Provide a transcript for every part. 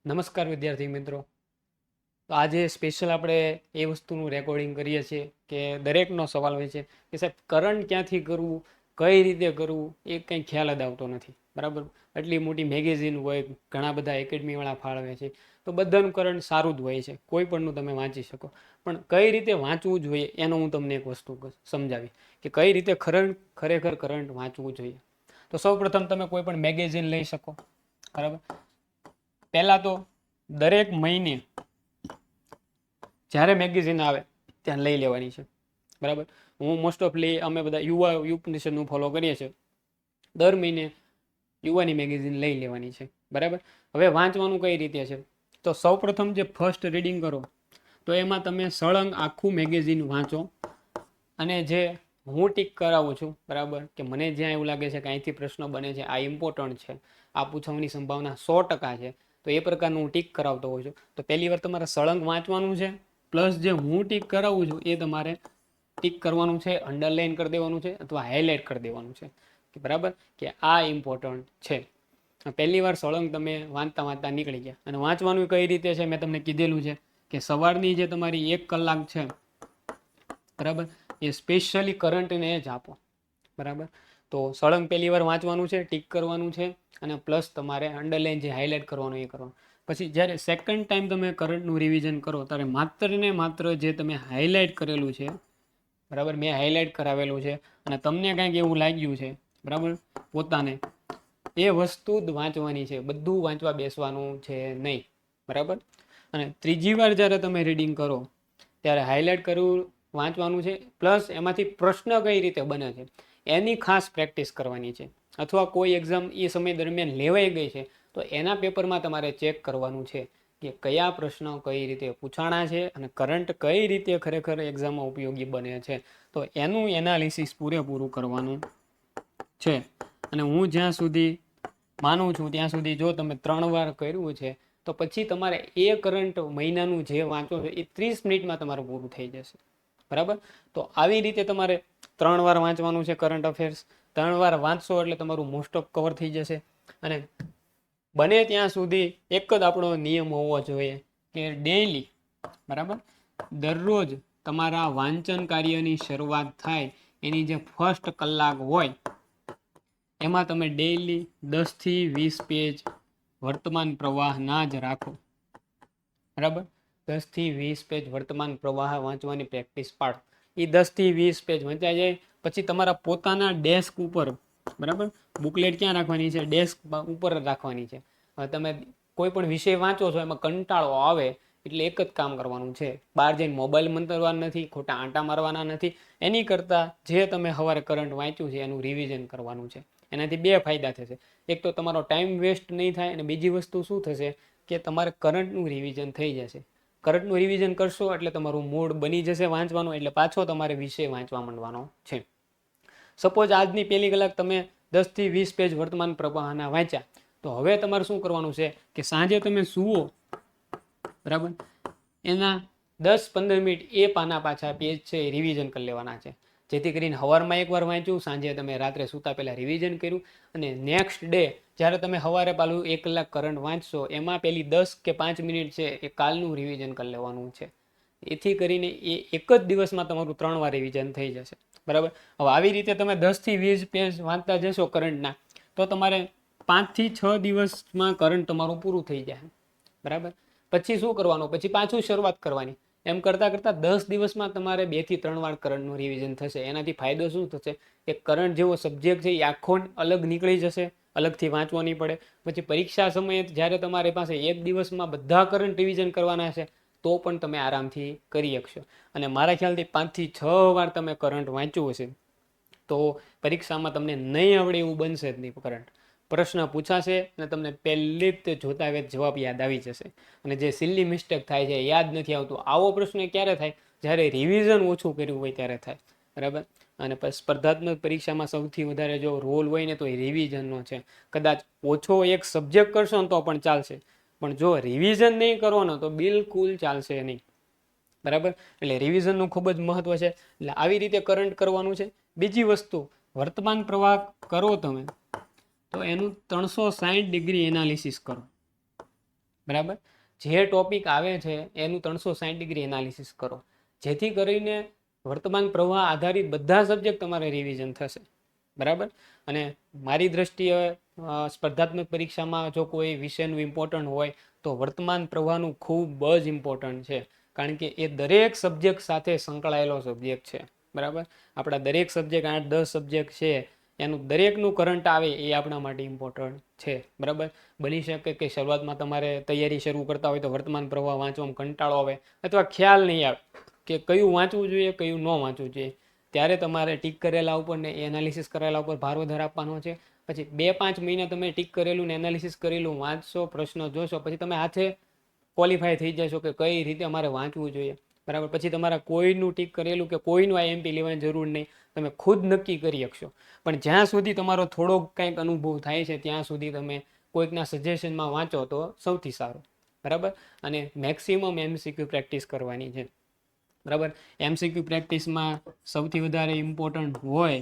નમસ્કાર વિદ્યાર્થી મિત્રો. તો આજે સ્પેશિયલ આપણે એ વસ્તુનું રેકોર્ડિંગ કરીએ છીએ કે દરેકનો સવાલ હોય છે કે સાહેબ કરંટ ક્યાંથી કરવું, કઈ રીતે કરવું, એ કંઈ ખ્યાલ જ આવતો નથી. બરાબર? આટલી મોટી મેગેઝિન હોય, ઘણા બધા એકેડમીવાળા ફાળવે છે, તો બધાનું કરંટ સારું જ હોય છે, કોઈ પણનું તમે વાંચી શકો. પણ કઈ રીતે વાંચવું જોઈએ એનો હું તમને એક વસ્તુ સમજાવી કે કઈ રીતે ખરેખર કરંટ વાંચવું જોઈએ. તો સૌપ્રથમ તમે કોઈ પણ મેગેઝિન લઈ શકો. બરાબર? પહેલા તો દરેક મહિને જ્યારે મેગેઝિન આવે ત્યાં લઈ લેવાની છે. બરાબર? હું મોસ્ટ ઓફલી અમે બધા યુવા ઉપનિષદનું ફોલો કરીએ છીએ. દર મહિને યુવાની મેગેઝિન લઈ લેવાની છે. બરાબર? હવે વાંચવાનું કઈ રીતે છે? તો સૌપ્રથમ જે ફર્સ્ટ રીડિંગ કરો તો એમાં તમે સળંગ આખું મેગેઝિન વાંચો અને જે હું ટીક કરાવું છું, બરાબર, કે મને જ્યાં એવું લાગે છે કે અહીંથી પ્રશ્ન બને છે, આ ઇમ્પોર્ટન્ટ છે, આ પૂછવાની સંભાવના 100% છે, તો એ પ્રકારનું હું ટીક કરાવતો હોઉં છું. તો પહેલી વાર તમારે સળંગ વાંચવાનું છે, પ્લસ જે હું ટીક કરાવું છું એ તમારે ટીક કરવાનું છે, અંડરલાઇન કરી દેવાનું છે અથવા હાઇલાઇટ કરી દેવાનું છે. બરાબર? કે આ ઇમ્પોર્ટન્ટ છે. પહેલી વાર સળંગ તમે વાંચતા વાંચતા નીકળી ગયા. અને વાંચવાનું કઈ રીતે છે મેં તમને કીધેલું છે કે સવારની જે તમારી 1 કલાક છે, બરાબર, એ સ્પેશિયલી કરંટને જ આપો. બરાબર? તો સળંગ પહેલી વાર વાંચવાનું છે, ટીક કરવાનું છે અને પ્લસ તમારે અંડરલાઇન જે હાઇલાઇટ કરવાનું એ કરવાનું. પછી જ્યારે સેકન્ડ ટાઈમ તમે કરંટનું રિવિઝન કરો ત્યારે માત્ર ને માત્ર જે તમે હાઇલાઇટ કરેલું છે, બરાબર, મેં હાઇલાઇટ કરાવેલું છે અને તમને કાંઈક એવું લાગ્યું છે, બરાબર, પોતાને, એ વસ્તુ જ વાંચવાની છે. બધું વાંચવા બેસવાનું છે નહીં. બરાબર? અને ત્રીજી વાર જ્યારે તમે રીડિંગ કરો ત્યારે હાઇલાઇટ કરવું વાંચવાનું છે, પ્લસ એમાંથી પ્રશ્ન કઈ રીતે બને છે એની ખાસ પ્રેક્ટિસ કરવાની છે. અથવા કોઈ એક્ઝામ એ સમય દરમિયાન લેવાઈ ગઈ છે તો એના પેપરમાં તમારે ચેક કરવાનું છે કે કયા પ્રશ્નો કઈ રીતે પૂછાણા છે અને કરંટ કઈ રીતે ખરેખર એક્ઝામમાં ઉપયોગી બને છે. તો એનું એનાલિસિસ પૂરેપૂરું કરવાનું છે. અને હું જ્યાં સુધી માનું છું ત્યાં સુધી જો તમે 3 વાર કર્યું છે તો પછી તમારે એ કરંટ મહિનાનું જે વાંચો છો એ 30 મિનિટમાં તમારું પૂરું થઈ જશે. બરાબર? તો આવી રીતે તમારે 3 વાર વાંચવાનું છે કરંટ અફેર્સ. 3 વાર વાંચશો એટલે તમારું મોસ્ટ ઓફ કવર થઈ જશે. અને બને ત્યાં સુધી એક જ આપણો નિયમ હોવો જોઈએ કે ડેઈલી, બરાબર, દરરોજ તમારા વાંચન કાર્યની શરૂઆત થાય એની જે ફર્સ્ટ કલાક હોય એમાં તમે ડેઈલી 10 થી 20 પેજ વર્તમાન પ્રવાહના જ રાખો. બરાબર? 10 થી 20 પેજ વર્તમાન પ્રવાહ વાંચવાની પ્રેક્ટિસ પાડો. એ 10 થી 20 પેજ વંચાઈ જાય પછી તમારા પોતાના ડેસ્ક ઉપર, બરાબર, બુકલેટ ક્યાં રાખવાની છે? ડેસ્ક ઉપર રાખવાની છે. હવે તમે કોઈ પણ વિષય વાંચો છો એમાં કંટાળો આવે એટલે એક જ કામ કરવાનું છે, બહાર જઈને મોબાઈલ મંતરવાના નથી, ખોટા આંટા મારવાના નથી. એની કરતાં જે તમે સવારે કરંટ વાંચ્યું છે એનું રિવિઝન કરવાનું છે. એનાથી 2 ફાયદા થશે. એક તો તમારો ટાઈમ વેસ્ટ નહીં થાય અને બીજી વસ્તુ શું થશે કે તમારે કરંટનું રિવિઝન થઈ જશે. કરંટનું રિવિઝન કરશો એટલે તમારું મૂડ બની જશે વાંચવાનું, એટલે પાછો તમારે વિષય વાંચવા માંડવાનો છે. સપોઝ આજની પહેલી કલાક તમે 10 થી 20 પેજ વર્તમાન પ્રવાહના વાંચ્યા, તો હવે તમારે શું કરવાનું છે કે સાંજે તમે સૂવો, બરાબર, એના 10-15 મિનિટ એ પાના પાછા પેજ છે એ રિવિઝન કરી લેવાના છે. જેથી કરીને સવારમાં એકવાર વાંચ્યું, સાંજે તમે રાત્રે સૂતા પહેલાં રિવિઝન કર્યું અને નેક્સ્ટ ડે જ્યારે તમે સવારે પાછું 1 કલાક કરંટ વાંચશો એમાં પેલી 10 કે 5 મિનિટ છે એ કાલનું રિવિઝન કરી લેવાનું છે. એથી કરીને એ એક જ દિવસમાં તમારું 3 વાર રિવિઝન થઈ જશે. બરાબર? હવે આવી રીતે તમે 10 થી 20 પેજ વાંચતા જશો કરંટના તો તમારે 5 થી 6 દિવસમાં કરંટ તમારું પૂરું થઈ જાય. બરાબર? પછી શું કરવાનું? પછી પાછું શરૂઆત કરવાની. એમ કરતાં કરતાં 10 દિવસમાં તમારે 2 થી 3 વાર કરંટનું રિવિઝન થશે. એનાથી ફાયદો શું થશે કે કરંટ જેવો સબ્જેક્ટ છે એ આખો અલગ નીકળી જશે, અલગથી વાંચવો નહીં પડે. પછી પરીક્ષા સમયે જ્યારે તમારી પાસે એક દિવસમાં બધા કરંટ રિવિઝન કરવાના છે તો પણ તમે આરામથી કરી શકશો. અને મારા ખ્યાલથી 5 થી 6 વાર તમે કરંટ વાંચ્યું હશે તો પરીક્ષામાં તમને નહીં આવડે એવું બનશે જ નહીં. કરંટ પ્રશ્ન પૂછાશે અને તમને પહેલી જ જોતા વેત જવાબ યાદ આવી જશે. અને જે સિલ્લી મિસ્ટેક થાય છે, યાદ નથી આવતું, આવો પ્રશ્ન ક્યારે થાય? જ્યારે રિવિઝન ઓછું કર્યું હોય ત્યારે થાય. બરાબર? અને સ્પર્ધાત્મક પરીક્ષામાં સૌથી વધારે જો રોલ હોય ને તો એ રિવિઝનનો છે. કદાચ ઓછો એક સબ્જેક્ટ કરશો ને તો પણ ચાલશે, પણ જો રિવિઝન નહીં કરો ને તો બિલકુલ ચાલશે નહીં. બરાબર? એટલે રિવિઝનનું ખૂબ જ મહત્વ છે. એટલે આવી રીતે કરંટ કરવાનું છે. બીજી વસ્તુ, વર્તમાન પ્રવાહ કરો તમે તો એનું 360 ડિગ્રી એનાલિસિસ કરો. બરાબર. જે ટોપિક આવે છે એનું 360 ડિગ્રી એનાલિસિસ કરો, જેથી કરીને વર્તમાન પ્રવાહ આધારિત બધા સબ્જેક્ટ તમારે રિવિઝન થશે. બરાબર. અને મારી દ્રષ્ટિએ સ્પર્ધાત્મક પરીક્ષામાં જો કોઈ વિષયનું ઇમ્પોર્ટન્ટ હોય તો વર્તમાન પ્રવાહનું ખૂબ જ ઇમ્પોર્ટન્ટ છે, કારણ કે એ દરેક સબ્જેક્ટ સાથે સંકળાયેલો સબ્જેક્ટ છે. બરાબર. આપણા દરેક સબ્જેક્ટ 8-10 સબ્જેક્ટ છે, એનું દરેકનું કરંટ આવે એ આપણા માટે ઇમ્પોર્ટન્ટ છે. બરાબર. બની શકે કે શરૂઆતમાં તમારે તૈયારી શરૂ કરતા હોય તો વર્તમાન પ્રવાહ વાંચવામાં કંટાળો આવે અથવા ખ્યાલ નહીં આવે કે કયું વાંચવું જોઈએ કયું ન વાંચવું જોઈએ, ત્યારે તમારે ટીક કરેલા ઉપર ને એનાલિસિસ કરેલા ઉપર ભાર વધારે આપવાનો છે. પછી 2-5 મહિના તમે ટીક કરેલું ને એનાલિસિસ કરેલું વાંચશો, પ્રશ્ન જોશો, પછી તમે હાથે ક્વોલિફાય થઈ જશો કે કઈ રીતે અમારે વાંચવું જોઈએ. બરાબર. પછી તમારા કોઈનું ટીક કરેલું કે કોઈનું આઈએમપી લેવાની જરૂર નહીં, તમે ખુદ નક્કી કરી શકશો. પણ જ્યાં સુધી તમારો થોડોક કંઈક અનુભવ થાય છે ત્યાં સુધી તમે કોઈકના સજેશનમાં વાંચો તો સૌથી સારું. બરાબર. અને મેક્સિમમ એમસીક્યુ પ્રેક્ટિસ કરવાની છે. બરાબર. એમસીક્યુ પ્રેક્ટિસમાં સૌથી વધારે ઇમ્પોર્ટન્ટ હોય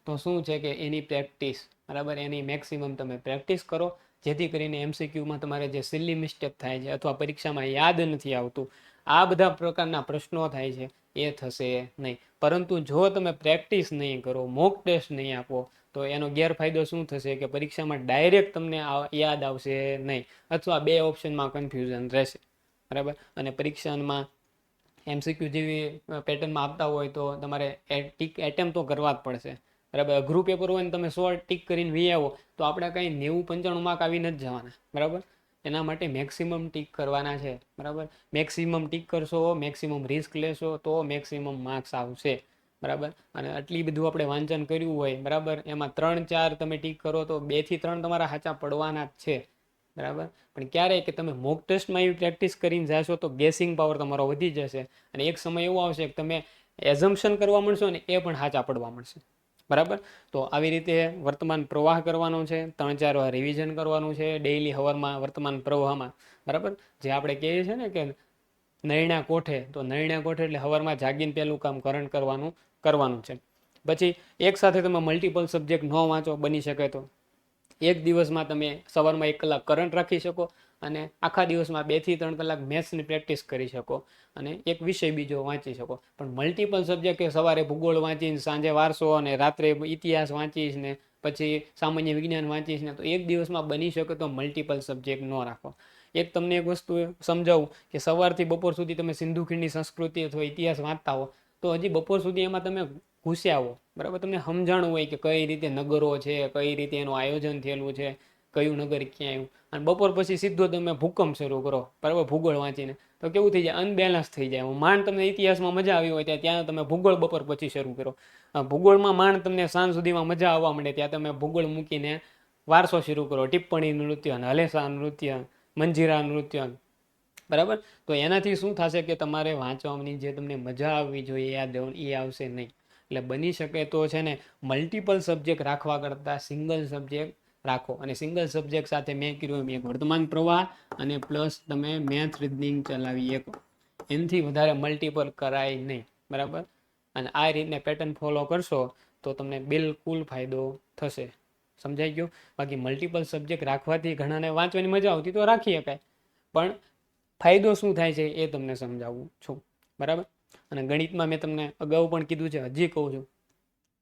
તો શું છે કે એની પ્રેક્ટિસ. બરાબર. એની મેક્સિમમ તમે પ્રેક્ટિસ કરો, જેથી કરીને એમસીક્યુમાં તમારે જે સિલી મિસ્ટેક થાય છે અથવા પરીક્ષામાં યાદ નથી આવતું, આ બધા પ્રકારના પ્રશ્નો થાય છે, એ થશે નહીં. પરંતુ જો તમે પ્રેક્ટિસ નહીં કરો, મોક ટેસ્ટ નહીં આપો, તો એનો ગેરફાયદો શું થશે કે પરીક્ષામાં ડાયરેક્ટ તમને યાદ આવશે નહીં, અથવા 2 ઓપ્શનમાં કન્ફ્યુઝન રહેશે. બરાબર. અને પરીક્ષામાં એમસીક્યુ જેવી પેટર્નમાં આપતા હોય તો તમારે ટીક એટેમ્પ તો કરવા જ પડશે. બરાબર. અઘરું પેપર હોય ને તમે 100 ટીક કરીને વી આવો તો આપણે કંઈ 90-95 માર્ક આવી નથી જવાના. બરાબર. એના માટે મેક્સિમમ ટીક કરવાના છે. બરાબર. મેક્સિમમ ટીક કરશો, મેક્સિમમ રિસ્ક લેશો તો મેક્સિમમ માર્ક્સ આવશે. બરાબર. અને આટલી બધું આપણે વાંચન કર્યું હોય, બરાબર, એમાં 3-4 તમે ટીક કરો તો 2-3 તમારા સાચા પડવાના જ છે. બરાબર. પણ ક્યારે કે તમે મોક ટેસ્ટમાં એવી પ્રેક્ટિસ કરીને જશો તો ગેસિંગ પાવર તમારો વધી જશે, અને એક સમય એવો આવશે કે તમે એઝમ્પશન કરવા મળશો ને એ પણ સાચા પડવા મળશે. બરાબર. તો આવી રીતે વર્તમાન પ્રવાહ કરવાનો છે, 3-4 વાર રિવિઝન કરવાનું છે ડેઈલી હવારમાં વર્તમાન પ્રવાહમાં. બરાબર. જે આપણે કહીએ છીએ ને કે નરણા કોઠે, તો નરણા કોઠે એટલે હવારમાં જાગીને પહેલું કામ કરંટ કરવાનું છે. પછી એક સાથે તમે મલ્ટિપલ સબ્જેક્ટ ન વાંચો, બની શકે તો એક દિવસમાં તમે સવારમાં 1 કલાક કરંટ રાખી શકો અને આખા દિવસમાં 2-3 કલાક મેથ્સની પ્રેક્ટિસ કરી શકો અને એક વિષય બીજો વાંચી શકો. પણ મલ્ટિપલ સબ્જેક્ટ કે સવારે ભૂગોળ વાંચીને સાંજે વારસો અને રાત્રે ઇતિહાસ વાંચીશ ને પછી સામાન્ય વિજ્ઞાન વાંચીશ ને, તો એક દિવસમાં બની શકે તો મલ્ટિપલ સબ્જેક્ટ ન રાખો. એક તમને એક વસ્તુ સમજાવું કે સવારથી બપોર સુધી તમે સિંધુ ખીણની સંસ્કૃતિ અથવા ઇતિહાસ વાંચતા હો તો હજી બપોર સુધી એમાં તમે ઘૂસ્યા હો. બરાબર. તમને સમજાણું હોય કે કઈ રીતે નગરો છે, કઈ રીતે એનું આયોજન થયેલું છે, કયું નગર ક્યાં આવ્યું, અને બપોર પછી સીધો તમે ભૂકંપ શરૂ કરો. બરાબર. ભૂગોળ વાંચીને તો કેવું થઈ જાય, અનબેલેન્સ થઈ જાય. માંડ તમને ઇતિહાસમાં મજા આવી હોય ત્યાં તમે ભૂગોળ બપોર પછી શરૂ કરો. ભૂગોળમાં માંડ તમને સાંજ સુધીમાં મજા આવવા માંડે ત્યાં તમે ભૂગોળ મૂકીને વારસો શરૂ કરો, ટિપ્પણી નૃત્ય, હલેસા નૃત્ય, મંજીરા નૃત્ય. બરાબર. તો એનાથી શું થશે કે તમારે વાંચવાની જે તમને મજા આવવી જોઈએ યાદ એ આવશે નહીં. એટલે બની શકે તો છે ને મલ્ટિપલ સબ્જેક્ટ રાખવા કરતાં સિંગલ સબ્જેક્ટ રાખો. અને સિંગલ સબ્જેક્ટ સાથે મેં કીધું એક વર્તમાન પ્રવાહ અને પ્લસ તમે મેથ રીઝનિંગ ચલાવી શકો. એનાથી વધારે મલ્ટિપલ કરાય નહીં. બરાબર. અને આ રીતને પેટર્ન ફોલો કરશો તો તમને બિલકુલ ફાયદો થશે. સમજાઈ ગયો? બાકી મલ્ટિપલ સબ્જેક્ટ રાખવાથી ઘણાને વાંચવાની મજા આવતી તો રાખી શકાય, પણ ફાયદો શું થાય છે એ તમને સમજાવું છું. બરાબર. અને ગણિતમાં મેં તમને અગાઉ પણ કીધું છે, હજી કહું છું,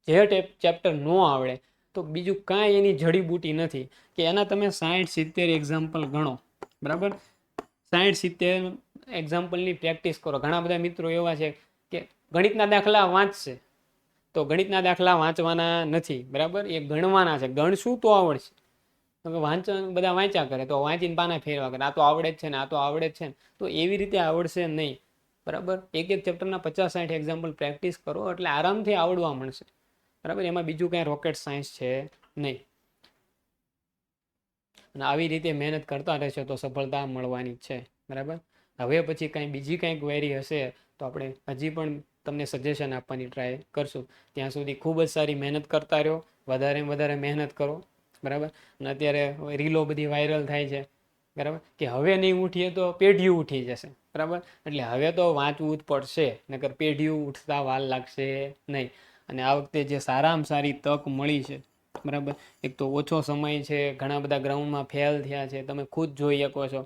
જે ચેપ્ટર ન આવડે તો બીજું કાંઈ એની જડીબૂટી નથી કે એના તમે 60-70 એક્ઝામ્પલ ગણો. બરાબર. 60-70 એક્ઝામ્પલની પ્રેક્ટિસ કરો. ઘણા બધા મિત્રો એવા છે કે ગણિતના દાખલા વાંચશે તો ગણિતના દાખલા વાંચવાના નથી. બરાબર. એ ગણવાના છે. ગણશું તો આવડશે. વાંચન બધા વાંચ્યા કરે તો વાંચીને પાના ફેરવા કરે, આ તો આવડે જ છે ને, આ તો આવડે જ છે ને, તો એવી રીતે આવડશે નહીં. બરાબર. એક ચેપ્ટરના 50-60 એક્ઝામ્પલ પ્રેક્ટિસ કરો એટલે આરામથી આવડવા મળશે. બરાબર. એમાં બીજું કાંઈ રોકેટ સાયન્સ છે નહીં. અને આવી રીતે મહેનત કરતા રહેશો તો સફળતા મળવાની છે. બરાબર. હવે પછી કાંઈ બીજી કાંઈ ક્વેરી હશે તો આપણે હજી પણ તમને સજેશન આપવાની ટ્રાય કરશું. ત્યાં સુધી ખૂબ જ સારી મહેનત કરતા રહો, વધારે વધારે મહેનત કરો. બરાબર. અને અત્યારે રીલો બધી વાયરલ થાય છે. બરાબર. કે હવે નહીં ઉઠીએ તો પેઢીઓ ઉઠી જશે. બરાબર. એટલે હવે તો વાંચવું જ પડશે, નકર પેઢીઓ ઉઠતા વાર લાગશે નહીં. અને આ વખતે જે સારામાં સારી તક મળી છે, બરાબર, એક તો ઓછો સમય છે, ઘણા બધા ગ્રાઉન્ડમાં ફેલ થયા છે, તમે ખુદ જોઈ શકો છો.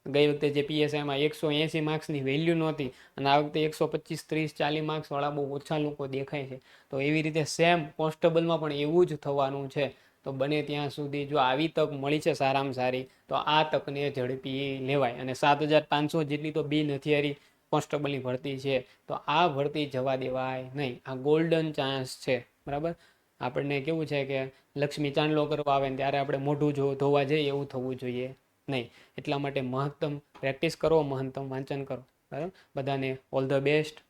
ગઈ વખતે જે પીએસઆઈમાં 180 માર્ક્સની વેલ્યુ નહોતી અને આ વખતે 125, 30, 40 માર્ક્સવાળા બહુ ઓછા લોકો દેખાય છે. તો એવી રીતે સેમ કોન્સ્ટેબલમાં પણ એવું જ થવાનું છે. તો બને ત્યાં સુધી જો આવી તક મળી છે સારામાં સારી, તો આ તકને ઝડપી લેવાય. અને 7,500 જેટલી તો બિન હથિયારી કોન્સ્ટેબલની ભરતી છે, તો આ ભરતી જવા દેવાય નહીં. આ ગોલ્ડન ચાન્સ છે, બરાબર. આપણને કેવું છે કે લક્ષ્મી ચાંદલો કરવા આવે ને ત્યારે આપણે મોઢું ધોવા જઈએ એવું થવું જોઈએ નહીં. એટલા માટે મહત્તમ પ્રેક્ટિસ કરો, મહત્તમ વાંચન કરો, બરાબર. બધાને ઓલ ધ બેસ્ટ.